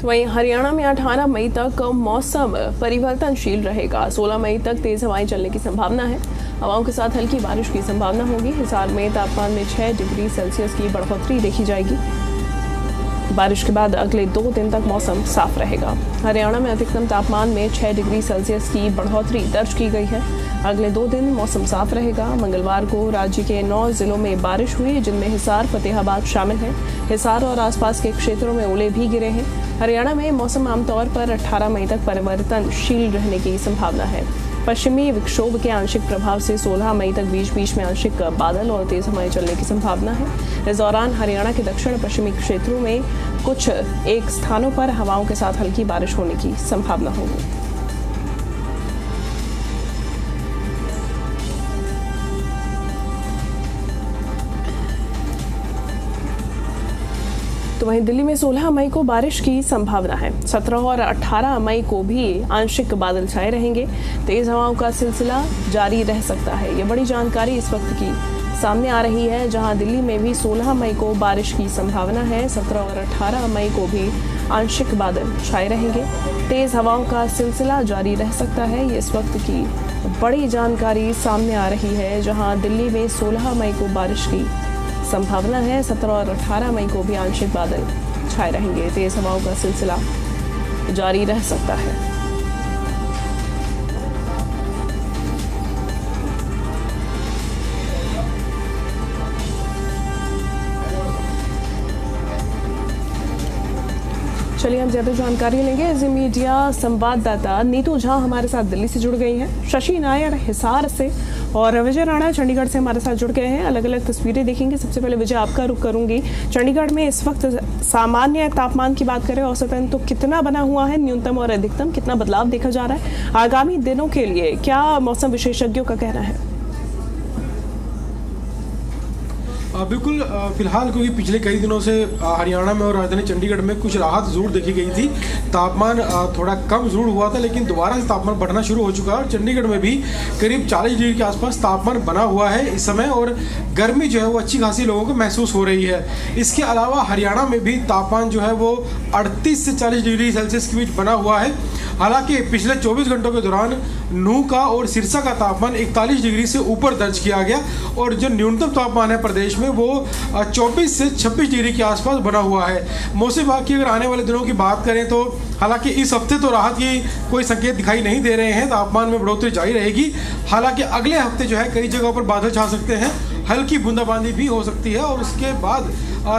तो वहीं हरियाणा में 18 मई तक मौसम परिवर्तनशील रहेगा। 16 मई तक तेज हवाएं चलने की संभावना है। हवाओं के साथ हल्की बारिश की संभावना होगी। हिसार में तापमान में 6 डिग्री सेल्सियस की बढ़ोतरी देखी जाएगी। बारिश के बाद अगले 2 दिन तक मौसम साफ रहेगा। हरियाणा में अधिकतम तापमान में 6 डिग्री सेल्सियस की बढ़ोतरी दर्ज की गई है। अगले 2 दिन मौसम साफ रहेगा। मंगलवार को राज्य के 9 जिलों में बारिश हुई, जिनमें हिसार, फतेहाबाद शामिल है। हिसार और आसपास के क्षेत्रों में ओले भी गिरे हैं। हरियाणा में मौसम आमतौर पर 18 मई तक परिवर्तनशील रहने की संभावना है। पश्चिमी विक्षोभ के आंशिक प्रभाव से 16 मई तक बीच बीच में आंशिक बादल और तेज हवाएं चलने की संभावना है। इस दौरान हरियाणा के दक्षिण पश्चिमी क्षेत्रों में कुछ एक स्थानों पर हवाओं के साथ हल्की बारिश होने की संभावना होगी। तो वहीं दिल्ली में 16 मई को बारिश की संभावना है। 17 और 18 मई को भी आंशिक बादल छाए रहेंगे। तेज हवाओं का सिलसिला जारी रह सकता है। ये बड़ी जानकारी इस वक्त की सामने आ रही है, जहां दिल्ली में भी 16 मई को बारिश की संभावना है। 17 और 18 मई को भी आंशिक बादल छाए रहेंगे। तेज हवाओं का सिलसिला जारी रह सकता है। ये इस वक्त की बड़ी जानकारी सामने आ रही है, जहां दिल्ली में 16 मई को बारिश की संभावना है। 17 और 18 मई को भी आंशिक बादल छाए रहेंगे। तेज हवाओं का सिलसिला जारी रह सकता है। चलिए हम ज्यादा जानकारी लेंगे। एज मीडिया संवाददाता नीतू झा हमारे साथ दिल्ली से जुड़ गई हैं। शशि नायर हिसार से और विजय राणा चंडीगढ़ से हमारे साथ जुड़ गए हैं। अलग अलग तस्वीरें देखेंगे। सबसे पहले विजय, आपका रुख करूंगी। चंडीगढ़ में इस वक्त सामान्य तापमान की बात करें औसतन तो कितना बना हुआ है? न्यूनतम और अधिकतम कितना बदलाव देखा जा रहा है? आगामी दिनों के लिए क्या मौसम विशेषज्ञों का कहना है? बिल्कुल, फिलहाल क्योंकि पिछले कई दिनों से हरियाणा में और राजधानी चंडीगढ़ में कुछ राहत ज़रूर देखी गई थी। तापमान थोड़ा कम ज़रूर हुआ था, लेकिन दोबारा से तापमान बढ़ना शुरू हो चुका है और चंडीगढ़ में भी करीब 40 डिग्री के आसपास तापमान बना हुआ है इस समय, और गर्मी जो है वो अच्छी खासी लोगों को महसूस हो रही है। इसके अलावा हरियाणा में भी तापमान जो है वो 38 से 40 डिग्री सेल्सियस के बीच बना हुआ है। हालांकि पिछले 24 घंटों के दौरान नूह का और सिरसा का तापमान 41 डिग्री से ऊपर दर्ज किया गया, और जो न्यूनतम तापमान है प्रदेश में वो 24 से 26 डिग्री के आसपास बना हुआ है। मौसम विभाग की अगर आने वाले दिनों की बात करें तो हालांकि इस हफ्ते तो राहत की कोई संकेत दिखाई नहीं दे रहे हैं। तापमान में बढ़ोतरी जारी रहेगी। हालांकि अगले हफ्ते जो है कई जगहों पर बादल छा सकते हैं, हल्की बूंदाबांदी भी हो सकती है, और उसके बाद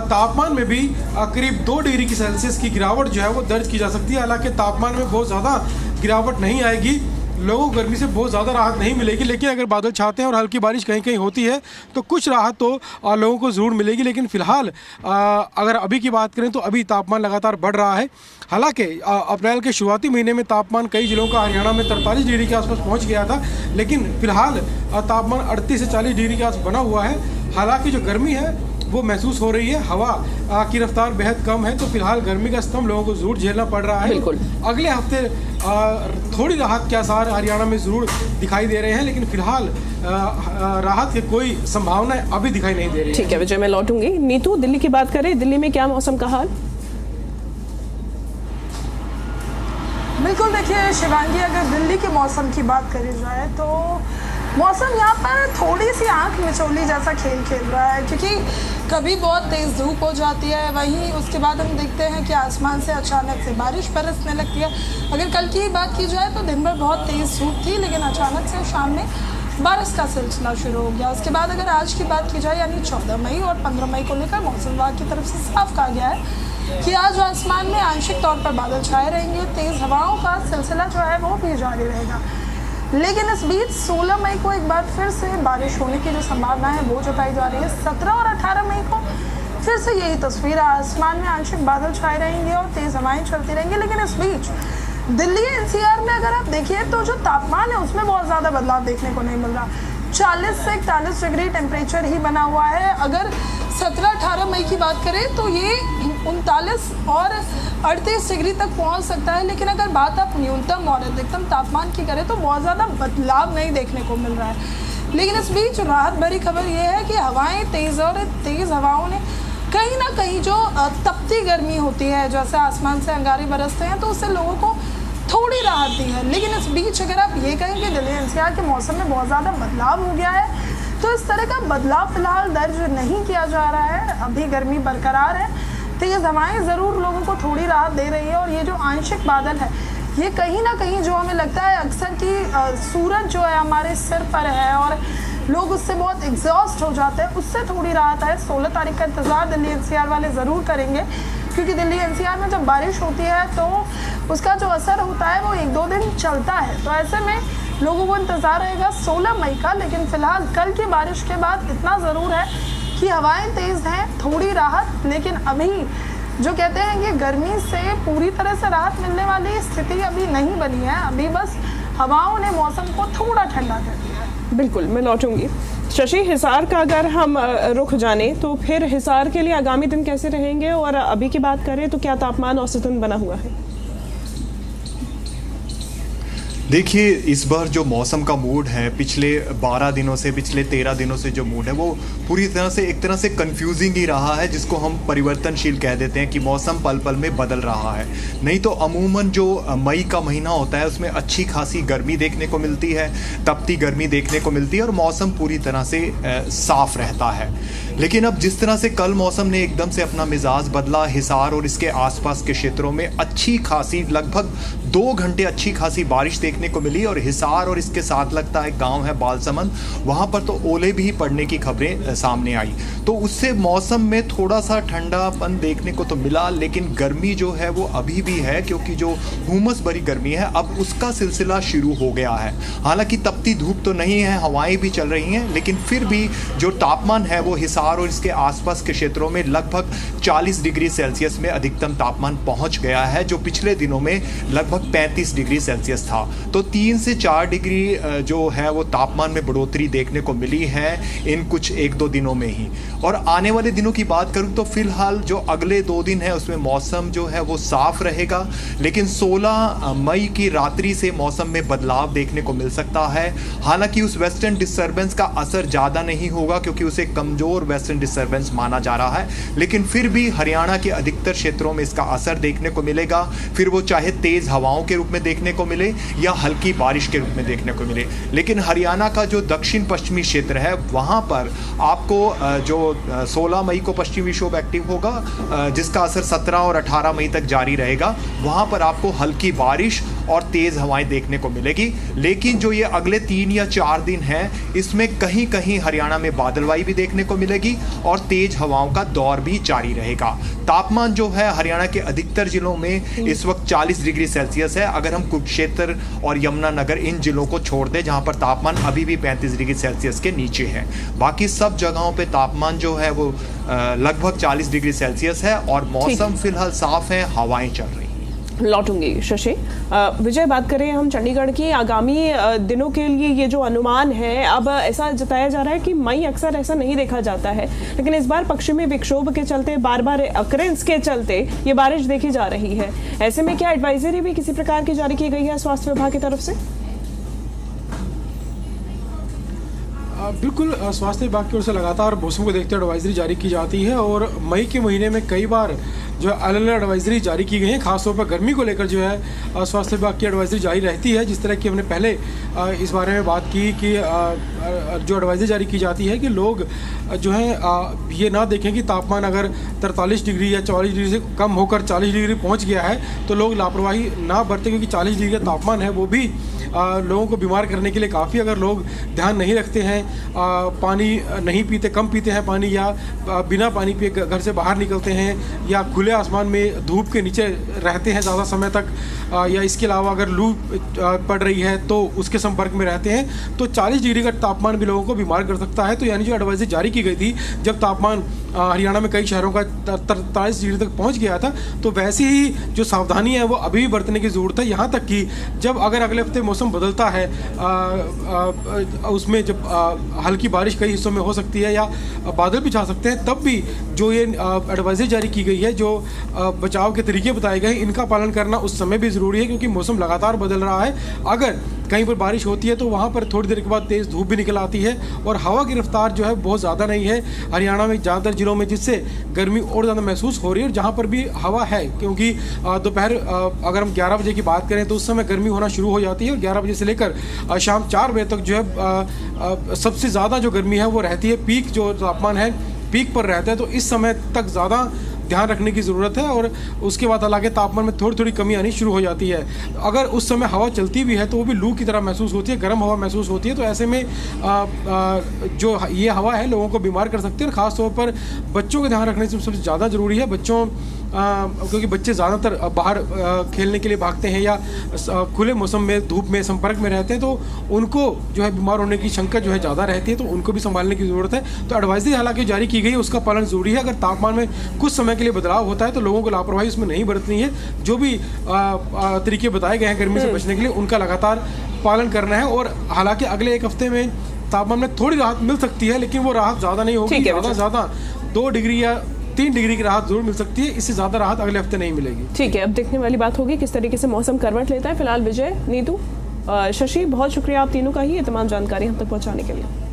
तापमान में भी करीब 2 डिग्री की सेल्सियस की गिरावट जो है वो दर्ज की जा सकती है। हालांकि तापमान में बहुत ज़्यादा गिरावट नहीं आएगी, लोगों को गर्मी से बहुत ज़्यादा राहत नहीं मिलेगी, लेकिन अगर बादल छाते हैं और हल्की बारिश कहीं कहीं होती है तो कुछ राहत तो लोगों को ज़रूर मिलेगी। लेकिन फिलहाल अगर अभी की बात करें तो अभी तापमान लगातार बढ़ रहा है। हालांकि अप्रैल के शुरुआती महीने में तापमान कई जिलों का हरियाणा में 43 डिग्री के आसपास पहुंच गया था, लेकिन फिलहाल तापमान 38 से 40 डिग्री के आसपास बना हुआ है। हालांकि जो गर्मी है वो महसूस हो रही है। हवा की रफ्तार बेहद कम है, तो फिलहाल गर्मी का स्तंभ लोगों को जरूर झेलना पड़ रहा है। बिल्कुल। अगले हफ्ते थोड़ी राहत के आसार हरियाणा में जरूर दिखाई दे रहे हैं, लेकिन फिलहाल राहत की कोई संभावना अभी दिखाई नहीं दे रही। ठीक है विजय, मैं लौटूंगी। नीतू, दिल्ली की बात करें, दिल्ली में क्या मौसम का हाल? बिल्कुल, देखिए शिवांगी, अगर दिल्ली के मौसम की बात करी जाए तो मौसम यहाँ पर थोड़ी सी आंख मिचौली जैसा खेल खेल रहा है, क्योंकि कभी बहुत तेज़ धूप हो जाती है, वहीं उसके बाद हम देखते हैं कि आसमान से अचानक से बारिश बरसने लगती है। अगर कल की बात की जाए तो दिन भर बहुत तेज़ धूप थी, लेकिन अचानक से शाम में बारिश का सिलसिला शुरू हो गया। उसके बाद अगर आज की बात की जाए, यानी 14 मई और 15 मई को लेकर मौसम विभाग की तरफ से साफ कहा गया है कि आज आसमान में आंशिक तौर पर बादल छाए रहेंगे। तेज़ हवाओं का सिलसिला जो है वो भी जारी रहेगा। लेकिन इस बीच 16 मई को एक बार फिर से बारिश होने की जो संभावना है वो जताई जा रही है। 17 और 18 मई को फिर से यही तस्वीर, आसमान में आंशिक बादल छाए रहेंगे और तेज़ हवाएं चलती रहेंगी। लेकिन इस बीच दिल्ली एनसीआर में अगर आप देखिए तो जो तापमान है उसमें बहुत ज़्यादा बदलाव देखने को नहीं मिल रहा। 40 से 41 डिग्री टेम्परेचर ही बना हुआ है। अगर 17-18 मई की बात करें तो ये 39 और 38 डिग्री तक पहुंच सकता है। लेकिन अगर बात आप न्यूनतम और अधिकतम तापमान की करें तो बहुत ज़्यादा बदलाव नहीं देखने को मिल रहा है। लेकिन इस बीच राहत भरी खबर ये है कि हवाएं तेज़ और तेज़ हवाओं ने कहीं ना कहीं जो तपती गर्मी होती है, जैसे आसमान से अंगारे बरसते हैं, तो उससे लोगों को थोड़ी राहत दी है। लेकिन इस बीच अगर आप ये कहें कि दिल्ली एनसीआर के मौसम में बहुत ज़्यादा बदलाव हो गया है, तो इस तरह का बदलाव फिलहाल दर्ज नहीं किया जा रहा है। अभी गर्मी बरकरार है, तेज़ हवाएं ज़रूर लोगों को थोड़ी राहत दे रही है। और ये जो आंशिक बादल है, ये कहीं ना कहीं जो हमें लगता है अक्सर कि सूरज जो है हमारे सिर पर है और लोग उससे बहुत एग्जॉस्ट हो जाते हैं, उससे थोड़ी राहत है। 16 तारीख का इंतज़ार दिल्ली एनसीआर वाले ज़रूर करेंगे, क्योंकि दिल्ली एनसीआर में जब बारिश होती है तो उसका जो असर होता है वो 1-2 दिन चलता है। तो ऐसे में लोगों को इंतज़ार रहेगा 16 मई का। लेकिन फ़िलहाल कल की बारिश के बाद इतना ज़रूर है कि हवाएं तेज़ हैं, थोड़ी राहत। लेकिन अभी जो कहते हैं कि गर्मी से पूरी तरह से राहत मिलने वाली स्थिति अभी नहीं बनी है। अभी बस हवाओं ने मौसम को थोड़ा ठंडा कर दिया है। बिल्कुल, मैं लौटूंगी। शशि, हिसार का अगर हम रुख जाने तो फिर हिसार के लिए आगामी दिन कैसे रहेंगे, और अभी की बात करें तो क्या तापमान औसतन बना हुआ है? देखिए, इस बार जो मौसम का मूड है पिछले 12 दिनों से, पिछले 13 दिनों से जो मूड है वो पूरी तरह से एक तरह से कंफ्यूजिंग ही रहा है, जिसको हम परिवर्तनशील कह देते हैं कि मौसम पल पल में बदल रहा है। नहीं तो अमूमन जो मई का महीना होता है उसमें अच्छी खासी गर्मी देखने को मिलती है, तपती गर्मी देखने को मिलती है और मौसम पूरी तरह से साफ रहता है। लेकिन अब जिस तरह से कल मौसम ने एकदम से अपना मिजाज बदला, हिसार और इसके आसपास के क्षेत्रों में अच्छी खासी लगभग 2 घंटे अच्छी खासी बारिश देखने को मिली। और हिसार और इसके साथ लगता है गांव है बालसमंद, वहां पर तो ओले भी पड़ने की खबरें सामने आई। तो उससे मौसम में थोड़ा सा ठंडापन देखने को तो मिला, लेकिन गर्मी जो है वो अभी भी है, क्योंकि जो हुमस भरी गर्मी है अब उसका सिलसिला शुरू हो गया है। हालांकि तपती धूप तो नहीं है, हवाएं भी चल रही हैं, लेकिन फिर भी जो तापमान है वो हिसार और इसके आसपास के क्षेत्रों में लगभग 40 डिग्री सेल्सियस में अधिकतम तापमान पहुंच गया है, जो पिछले दिनों में लगभग 35 डिग्री सेल्सियस था। तो 3 से 4 डिग्री जो है वो तापमान में बढ़ोतरी देखने को मिली है इन कुछ 1-2 दिनों में ही। और आने वाले दिनों की बात करूं तो फिलहाल जो अगले 2 दिन है उसमें मौसम जो है वो साफ रहेगा, लेकिन 16 मई की रात्रि से मौसम में बदलाव देखने को मिल सकता है। हालांकि उस वेस्टर्न डिस्टर्बेंस का असर ज़्यादा नहीं होगा, क्योंकि उसे कमज़ोर वेस्टर्न डिस्टर्बेंस माना जा रहा है, लेकिन फिर भी हरियाणा के अधिकतर क्षेत्रों में इसका असर देखने को मिलेगा। फिर वो चाहे तेज़ हवाओं के रूप में देखने को मिले या हल्की बारिश के रूप में देखने को मिले। लेकिन हरियाणा का जो दक्षिण पश्चिमी क्षेत्र है वहाँ पर आपको जो 16 मई को पश्चिमी विक्षोभ एक्टिव होगा, जिसका असर 17 और 18 मई तक जारी रहेगा, वहाँ पर आपको हल्की बारिश और तेज़ हवाएं देखने को मिलेगी। लेकिन जो ये अगले 3 या 4 दिन हैं इसमें कहीं कहीं हरियाणा में बादलवाई भी देखने को मिलेगी और तेज हवाओं का दौर भी जारी रहेगा। तापमान जो है हरियाणा के अधिकतर जिलों में इस वक्त 40 डिग्री सेल्सियस है, अगर हम कुरुक्षेत्र और यमुनानगर इन जिलों को छोड़ दें जहां पर तापमान अभी भी 35 डिग्री सेल्सियस के नीचे है। बाकी सब जगहों पे तापमान जो है वो लगभग 40 डिग्री सेल्सियस है और मौसम फिलहाल साफ है, हवाएं चल रही हैं। लौटूंगी शशि। विजय, बात करें हम चंडीगढ़ की, आगामी दिनों के लिए ये जो अनुमान है, अब ऐसा जताया जा रहा है कि मई अक्सर ऐसा नहीं देखा जाता है, लेकिन इस बार पश्चिमी विक्षोभ के चलते, बार बार अकरेंस के चलते ये बारिश देखी जा रही है। ऐसे में क्या एडवाइजरी भी किसी प्रकार की जारी की गई है स्वास्थ्य विभाग की तरफ से? बिल्कुल, स्वास्थ्य विभाग की ओर से लगातार मौसम को देखते हुए एडवाइजरी जारी की जाती है और मई के महीने में कई बार जो अलग अलग एडवाइजरी जारी की गई है। खासतौर पर गर्मी को लेकर जो है स्वास्थ्य विभाग की एडवाइजरी जारी रहती है। जिस तरह की हमने पहले इस बारे में बात की कि जो एडवाइजरी जारी की जाती है कि लोग जो है ये ना देखें कि तापमान अगर 43 डिग्री या 44 डिग्री से कम होकर 40 डिग्री पहुंच गया है तो लोग लापरवाही ना बरतें, क्योंकि 40 डिग्री का तापमान है वो भी लोगों को बीमार करने के लिए काफ़ी, अगर लोग ध्यान नहीं रखते हैं, पानी नहीं पीते, कम पीते हैं पानी, या बिना पानी पिए घर से बाहर निकलते हैं, या खुले आसमान में धूप के नीचे रहते हैं ज़्यादा समय तक, या इसके अलावा अगर लू पड़ रही है तो उसके संपर्क में रहते हैं, तो 40 डिग्री का तापमान भी लोगों को बीमार कर सकता है। तो यानी जो एडवाइजरी जारी की गई थी जब तापमान हरियाणा में कई शहरों का 43 डिग्री तक पहुंच गया था, तो वैसी ही जो सावधानी है वो अभी भी बरतने की ज़रूरत है। यहाँ तक कि जब अगर अगले हफ्ते मौसम बदलता है, उसमें जब हल्की बारिश कई हिस्सों में हो सकती है या बादल भी छा सकते हैं, तब भी जो ये एडवाइजरी जारी की गई है, जो बचाव के तरीके बताए गए, इनका पालन करना उस समय भी ज़रूरी है, क्योंकि मौसम लगातार बदल रहा है। अगर कहीं पर बारिश होती है तो वहाँ पर थोड़ी देर के बाद तेज़ धूप भी निकल आती है और हवा की रफ्तार जो है बहुत ज़्यादा नहीं है। हरियाणा में ज़्यादातर जिलों में, जिससे गर्मी और ज़्यादा महसूस हो रही है। और जहाँ पर भी हवा है, क्योंकि दोपहर अगर हम 11 बजे की बात करें तो उस समय गर्मी होना शुरू हो जाती है, और 11 बजे से लेकर शाम 4 बजे तक जो है सबसे ज़्यादा जो गर्मी है वो रहती है, पीक जो तापमान है पीक पर रहता है। तो इस समय तक ज़्यादा ध्यान रखने की ज़रूरत है, और उसके बाद हालांकि तापमान में थोड़ी थोड़ी कमी आनी शुरू हो जाती है। अगर उस समय हवा चलती भी है तो वो भी लू की तरह महसूस होती है, गर्म हवा महसूस होती है। तो ऐसे में जो ये हवा है लोगों को बीमार कर सकती है, और ख़ास तौर पर बच्चों का ध्यान रखने से सबसे ज़्यादा ज़रूरी है। बच्चों क्योंकि बच्चे ज़्यादातर बाहर खेलने के लिए भागते हैं या खुले मौसम में धूप में संपर्क में रहते हैं, तो उनको जो है बीमार होने की शंका जो है ज़्यादा रहती है, तो उनको भी संभालने की ज़रूरत है। तो एडवाइजरी हालांकि जारी की गई है, उसका पालन ज़रूरी है। अगर तापमान में कुछ समय के लिए बदलाव होता है तो लोगों को लापरवाही उसमें नहीं बरतनी है। जो भी तरीके बताए गए हैं गर्मी से बचने के लिए, उनका लगातार पालन करना है। और हालांकि अगले एक हफ्ते में तापमान में थोड़ी राहत मिल सकती है, लेकिन वो राहत ज़्यादा नहीं होगी। ज़्यादा 2 डिग्री या 3 डिग्री की राहत जरूर मिल सकती है, इससे ज़्यादा राहत अगले हफ्ते नहीं मिलेगी। ठीक है, अब देखने वाली बात होगी किस तरीके से मौसम करवट लेता है। फिलहाल विजय, नीतू, शशि, बहुत शुक्रिया आप तीनों का ही ये तमाम जानकारी हम तक पहुँचाने के लिए।